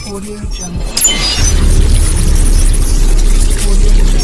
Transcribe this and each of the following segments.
Audio Jungle. Audio Jungle.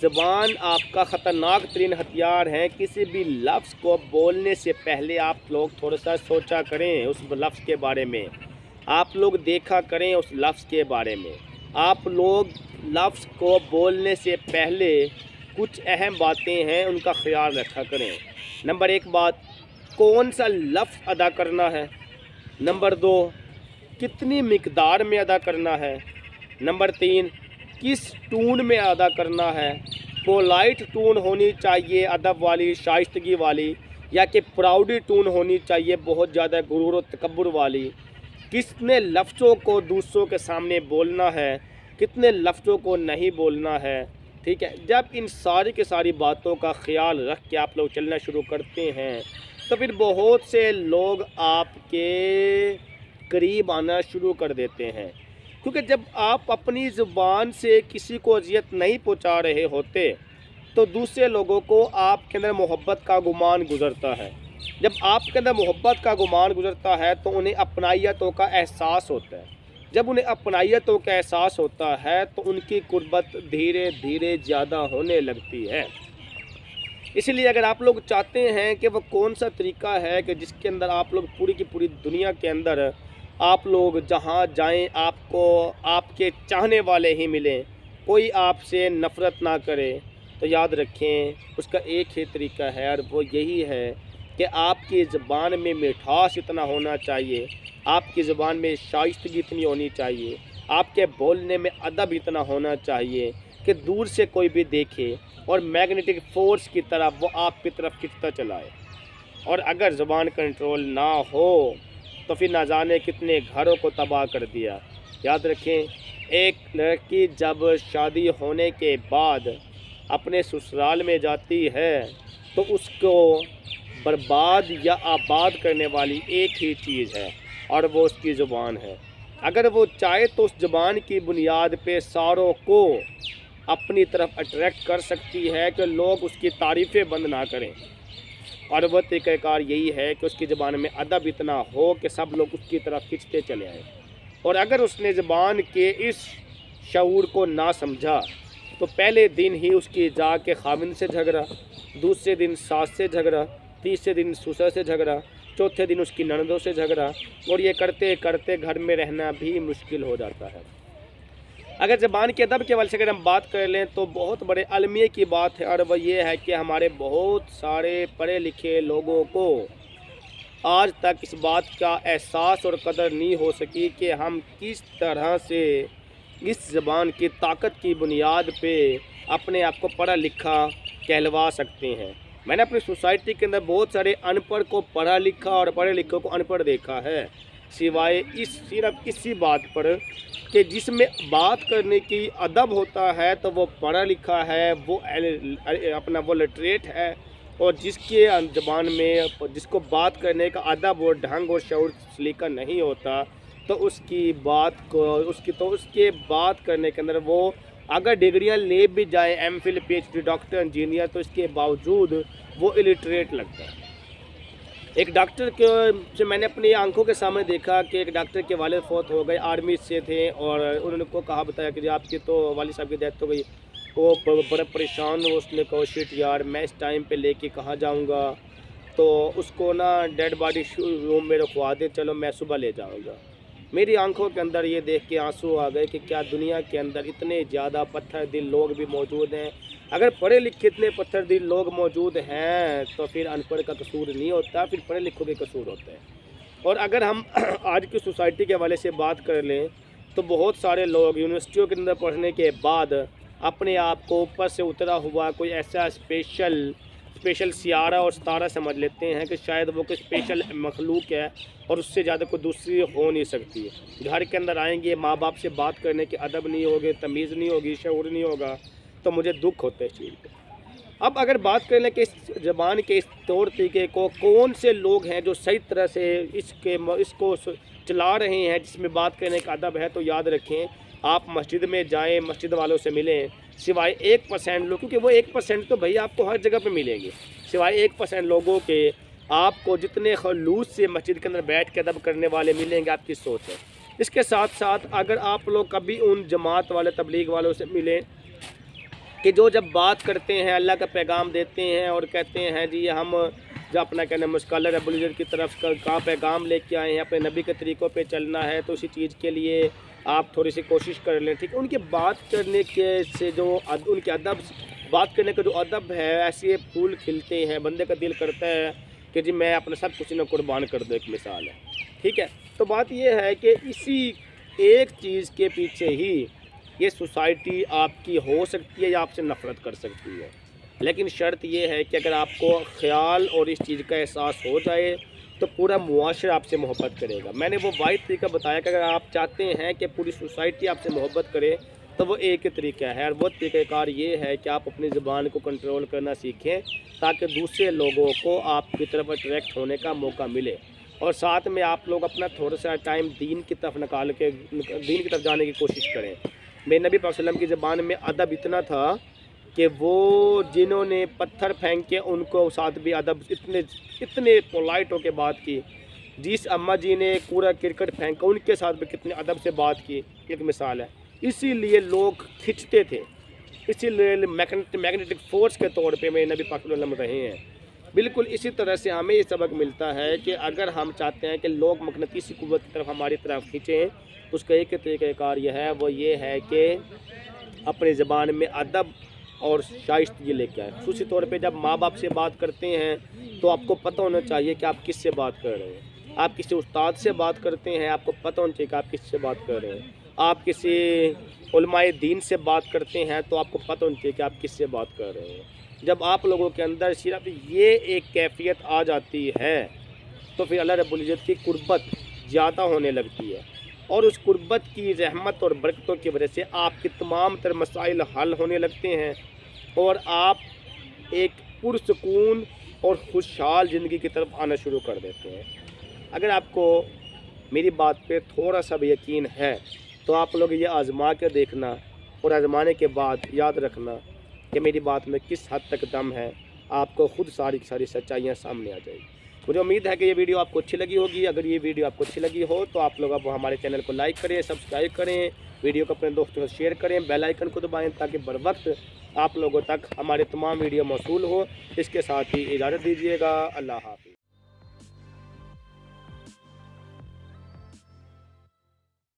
زبان آپ کا خطرناک ترین ہتھیار ہے. کسی بھی لفظ کو بولنے سے پہلے آپ لوگ تھوڑا سا سوچا کریں اس لفظ کے بارے میں. آپ لوگ دیکھا کریں اس لفظ کے بارے میں. آپ لوگ لفظ کو بولنے سے پہلے کچھ اہم باتیں ہیں ان کا خیال رکھا کریں. نمبر 1 بات، کون سا لفظ ادا کرنا ہے. نمبر 2، کتنی مقدار میں ادا کرنا ہے. نمبر 3، کس ٹون میں ادا کرنا ہے. پولائٹ ٹون ہونی چاہیے ادب والی، شائستگی والی، یا کہ پراؤڈی ٹون ہونی چاہیے بہت زیادہ غرور و تکبر والی. کتنے لفظوں کو دوسروں کے سامنے بولنا ہے، کتنے لفظوں کو نہیں بولنا ہے. ٹھیک ہے، جب ان ساری کی ساری باتوں کا خیال رکھ کے آپ لوگ چلنا شروع کرتے ہیں تو پھر بہت سے لوگ آپ کے قریب آنا شروع کر دیتے ہیں. کیونکہ جب آپ اپنی زبان سے کسی کو اذیت نہیں پہنچا رہے ہوتے تو دوسرے لوگوں کو آپ کے اندر محبت کا گمان گزرتا ہے. جب آپ کے اندر محبت کا گمان گزرتا ہے تو انہیں اپنائیتوں کا احساس ہوتا ہے. جب انہیں اپنائیتوں کا احساس ہوتا ہے تو ان کی قربت دھیرے دھیرے زیادہ ہونے لگتی ہے. اس لیے اگر آپ لوگ چاہتے ہیں کہ وہ کون سا طریقہ ہے کہ جس کے اندر آپ لوگ پوری کی پوری دنیا کے اندر آپ لوگ جہاں جائیں آپ کو آپ کے چاہنے والے ہی ملیں، کوئی آپ سے نفرت نہ کرے، تو یاد رکھیں اس کا ایک ہی طریقہ ہے اور وہ یہی ہے کہ آپ کی زبان میں مٹھاس اتنا ہونا چاہیے، آپ کی زبان میں شائستگی اتنی ہونی چاہیے، آپ کے بولنے میں ادب اتنا ہونا چاہیے کہ دور سے کوئی بھی دیکھے اور میگنیٹک فورس کی طرح وہ آپ کی طرف کھینچتا چلائے. اور اگر زبان کنٹرول نہ ہو تو پھر نہ جانے کتنے گھروں کو تباہ کر دیا. یاد رکھیں ایک لڑکی جب شادی ہونے کے بعد اپنے سسرال میں جاتی ہے تو اس کو برباد یا آباد کرنے والی ایک ہی چیز ہے اور وہ اس کی زبان ہے. اگر وہ چاہے تو اس زبان کی بنیاد پہ ساروں کو اپنی طرف اٹریکٹ کر سکتی ہے کہ لوگ اس کی تعریفیں بند نہ کریں. اور وہ طریقہ کار یہی ہے کہ اس کی زبان میں ادب اتنا ہو کہ سب لوگ اس کی طرف کھنچتے چلے آئیں. اور اگر اس نے زبان کے اس شعور کو نہ سمجھا تو پہلے دن ہی اس کی جا کے خاوند سے جھگڑا، دوسرے دن ساس سے جھگڑا، تیسرے دن سسر سے جھگڑا، چوتھے دن اس کی نندوں سے جھگڑا، اور یہ کرتے کرتے گھر میں رہنا بھی مشکل ہو جاتا ہے. اگر زبان کے ادب کے حوالے سے اگر ہم بات کر لیں تو بہت بڑے المیے کی بات ہے اور وہ یہ ہے کہ ہمارے بہت سارے پڑھے لکھے لوگوں کو آج تک اس بات کا احساس اور قدر نہیں ہو سکی کہ ہم کس طرح سے اس زبان کی طاقت کی بنیاد پہ اپنے آپ کو پڑھا لکھا کہلوا سکتے ہیں. میں نے اپنی سوسائٹی کے اندر بہت سارے ان پڑھ کو پڑھا لکھا اور پڑھے لکھوں کو ان پڑھ دیکھا ہے، سوائے صرف اسی بات پر کہ جس میں بات کرنے کی ادب ہوتا ہے تو وہ پڑھا لکھا ہے، وہ اپنا وہ لٹریٹ ہے، اور جس کے زبان میں جس کو بات کرنے کا ادب اور ڈھنگ اور شعور سلیقہ نہیں ہوتا تو اس کی بات کرنے کے اندر وہ اگر ڈگریاں لے بھی جائے M Phil P H D doctor engineer تو اس کے باوجود وہ الٹریٹ لگتا ہے. ایک ڈاکٹر سے میں نے اپنی آنکھوں کے سامنے دیکھا کہ ایک ڈاکٹر کے والد فوت ہو گئے، آرمی سے تھے، اور انہوں نے کو کہا بتایا کہ جی آپ کی تو والد صاحب کی ڈیتھ ہو گئی. وہ بڑے پریشان ہو، اس نے کہا شٹ یار میں اس ٹائم پہ لے کے کہاں جاؤں گا، تو اس کو نا ڈیڈ باڈی روم میں رکھوا دے، چلو میں صبح لے جاؤں گا. میری آنکھوں کے اندر یہ دیکھ کے آنسو آ گئے کہ کیا دنیا کے اندر اتنے زیادہ پتھر دل لوگ بھی موجود ہیں. اگر پڑھے لکھے اتنے پتھر دل لوگ موجود ہیں تو پھر ان پڑھ کا قصور نہیں ہوتا، پھر پڑھے لکھوں کے قصور ہوتا ہے. اور اگر ہم آج کی سوسائٹی کے حوالے سے بات کر لیں تو بہت سارے لوگ یونیورسٹیوں کے اندر پڑھنے کے بعد اپنے آپ کو اوپر سے اترا ہوا کوئی ایسا اسپیشل سیارہ اور ستارہ سمجھ لیتے ہیں کہ شاید وہ کوئی اسپیشل مخلوق ہے اور اس سے زیادہ کوئی دوسری ہو نہیں سکتی. گھر کے اندر آئیں گے، ماں باپ سے بات کرنے کے ادب نہیں ہوگے، تمیز نہیں ہوگی، شعور نہیں ہوگا، تو مجھے دکھ ہوتا ہے اس چیز پہ. اب اگر بات کر لیں کہ اس زبان کے اس طور طریقے کو کون سے لوگ ہیں جو صحیح طرح سے اس کو چلا رہے ہیں جس میں بات کرنے کا ادب ہے، تو یاد رکھیں آپ مسجد میں جائیں، مسجد والوں سے ملیں، سوائے 1% لوگ، کیونکہ وہ 1% تو بھائی آپ کو ہر جگہ پہ ملیں گے، سوائے 1% لوگوں کے آپ کو جتنے خلوص سے مسجد کے اندر بیٹھ کے ادب کرنے والے ملیں گے آپ کی سوچ ہے. اس کے ساتھ ساتھ اگر آپ لوگ کبھی ان جماعت والے تبلیغ والوں سے ملیں کہ جو جب بات کرتے ہیں اللہ کا پیغام دیتے ہیں اور کہتے ہیں جی ہم جو اپنا کہنا مسکالر رب العزت کی طرف کا پیغام لے کے آئے ہیں، اپنے نبی کے طریقوں پہ چلنا ہے، تو اسی چیز کے لیے آپ تھوڑی سی کوشش کر لیں، ٹھیک ہے۔ ان کے بات کرنے کے سے جو ان کے ادب، بات کرنے کا جو ادب ہے، ایسے پھول کھلتے ہیں، بندے کا دل کرتا ہے کہ جی میں اپنا سب کچھ انہیں قربان کر دوں، ایک مثال ہے، ٹھیک ہے۔ تو بات یہ ہے کہ اسی ایک چیز کے پیچھے ہی یہ سوسائٹی آپ کی ہو سکتی ہے یا آپ سے نفرت کر سکتی ہے، لیکن شرط یہ ہے کہ اگر آپ کو خیال اور اس چیز کا احساس ہو جائے تو پورا معاشرہ آپ سے محبت کرے گا۔ میں نے وہ واحد طریقہ بتایا کہ اگر آپ چاہتے ہیں کہ پوری سوسائٹی آپ سے محبت کرے تو وہ ایک ہی طریقہ ہے، اور وہ طریقہ کار یہ ہے کہ آپ اپنی زبان کو کنٹرول کرنا سیکھیں تاکہ دوسرے لوگوں کو آپ کی طرف اٹریکٹ ہونے کا موقع ملے، اور ساتھ میں آپ لوگ اپنا تھوڑا سا ٹائم دین کی طرف نکال کے دین کی طرف جانے کی کوشش کریں۔ میرے نبی پاک صلی اللہ علیہ وسلم کی زبان میں ادب اتنا تھا کہ وہ جنہوں نے پتھر پھینکے ان کو ساتھ بھی ادب اتنے پولائٹ ہو کے بات کی، جس اماں جی نے پورا کرکٹ پھینکا ان کے ساتھ بھی کتنے ادب سے بات کی، ایک مثال ہے۔ اسی لیے لوگ کھنچتے تھے، اسی لیے میگنیٹک فورس کے طور پہ میرے نبی پاک صلی اللہ علیہ وسلم رہے ہیں۔ بالکل اسی طرح سے ہمیں یہ سبق ملتا ہے کہ اگر ہم چاہتے ہیں کہ لوگ مقناطیسی قوت کی طرف ہماری طرف کھینچیں، اس کا ایک طریقہ کار یہ ہے، وہ یہ ہے کہ اپنی زبان میں ادب اور شائستگی لے کے آئیں۔ خصوصی طور پہ جب ماں باپ سے بات کرتے ہیں تو آپ کو پتہ ہونا چاہیے کہ آپ کس سے بات کر رہے ہیں۔ آپ کسی استاد سے بات کرتے ہیں، آپ کو پتہ ہونا چاہیے کہ آپ کس سے بات کر رہے ہیں۔ آپ کسی علماء دین سے بات کرتے ہیں تو آپ کو پتہ ہونا چاہیے کہ آپ کس سے بات کر رہے ہیں۔ جب آپ لوگوں کے اندر صرف یہ ایک کیفیت آ جاتی ہے تو پھر اللہ رب العزت کی قربت زیادہ ہونے لگتی ہے، اور اس قربت کی رحمت اور برکتوں کی وجہ سے آپ کے تمام تر مسائل حل ہونے لگتے ہیں، اور آپ ایک پرسکون اور خوشحال زندگی کی طرف آنا شروع کر دیتے ہیں۔ اگر آپ کو میری بات پہ تھوڑا سا بھی یقین ہے تو آپ لوگ یہ آزما کے دیکھنا، اور آزمانے کے بعد یاد رکھنا کہ میری بات میں کس حد تک دم ہے، آپ کو خود ساری سچائیاں سامنے آ جائیں گی۔ مجھے امید ہے کہ یہ ویڈیو آپ کو اچھی لگی ہوگی۔ اگر یہ ویڈیو آپ کو اچھی لگی ہو تو آپ لوگ اب ہمارے چینل کو لائک کریں، سبسکرائب کریں، ویڈیو کو اپنے دوستوں سے شیئر کریں، بیل آئیکن کو دبائیں تاکہ بر وقت آپ لوگوں تک ہمارے تمام ویڈیو موصول ہو۔ اس کے ساتھ ہی اجازت دیجیے گا، اللہ حافظ۔